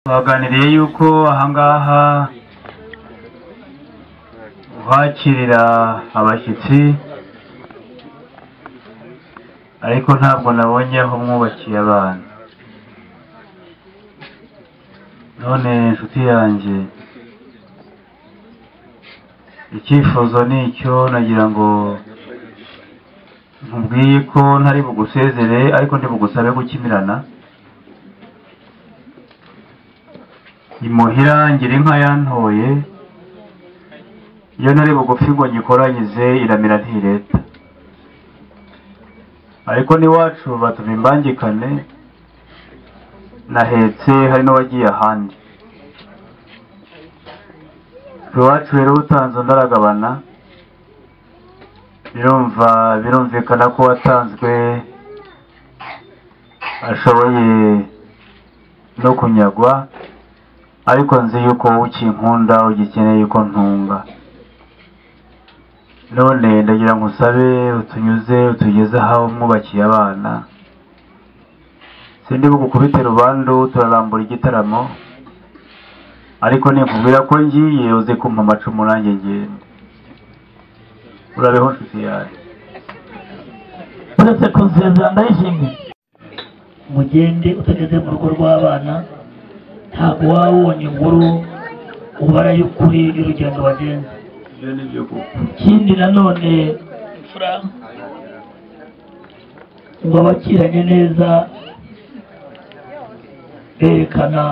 Twaganiriye yuko ahangaha uhakirira abashyitsi, ariko ntabwo nabonye aho mwubakiye abana. None inshuti yanjye, icyifuzo ni icyo, nagira ngo nkubwiye ko ntari bugusezere ariko ndi bugusabe gukimirana. Imuhira ngira inka yantoye, iyo ntari bugufi ngo nyikoranyize iramira ntireta. Ariko n'iwacu batuma imbangikane, nahetse hari n'uwagiye ahandi. Iwacu rero utanze undi aragabana, birumvikana ko watanzwe ashoboye no kunyagwa, ariko nzi yuko ukinkunda ugikeneye yuko ntunga. None ndagira ngo usabe utunyuze utugeze aho mwubakiye abana. Sindi bugukubite rubandu turarambura igitaramo, ariko ninkubwira ko ngiye uze kumpa amacumu nanjye ngende. Urabeho nshuti yawe. Uretse kunsezera ndayishimye. Mugende utageze mu rugo rw'abana, ntabwo waba ubonye inkuru ubara y'ukuri y'urugendo wagenze. Ikindi nanone imfura ngo abakiranye neza berekana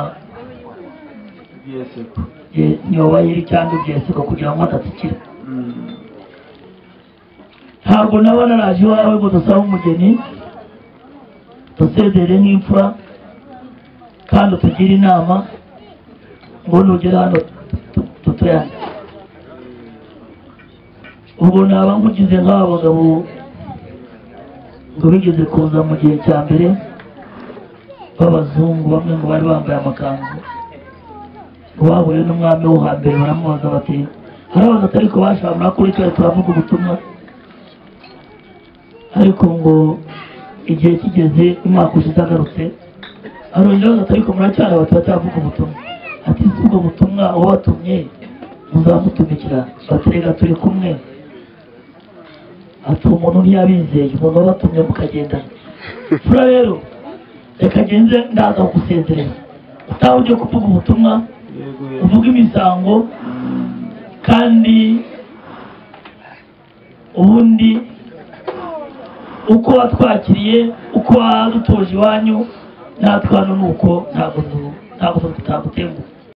nyobayiri cyangwa ibyeseko kugira ngo atatsikira. Ntabwo naba naraje iwawe ngo dusabe umugeni, dusezere nk'imfura kandi utugire inama ngo nugera hano tutuyane. Ubwo naba nkugize nk'aba bagabo ngo bigeze kuza mu gihe cya mbere b'abazungu, bamwe ngo bari bambaye amakanzu, bahuye n'umwami wo hambere baramubaza bati harabaza atari ko bashabura kuri twari turavuga ubutumwa, ariko ngo igihe kigeze umwaka ushize agarutse arongera atari ko muracyari batacyavuga ubutumwa. Ati si ubwo butumwa ubatumye muzamutumikira? Baterega turi kumwe. Ati umuntu ntiyabizeye, umuntu wabatumye mukagendana. Fura rero reka genze ndaza kugusezerera, utaha ujye kuvuga ubutumwa, uvuga imisango, kandi ubundi uko watwakiriye, uko wadutoje iwanyu natwe hano nuko ntabwo tutagutenguha.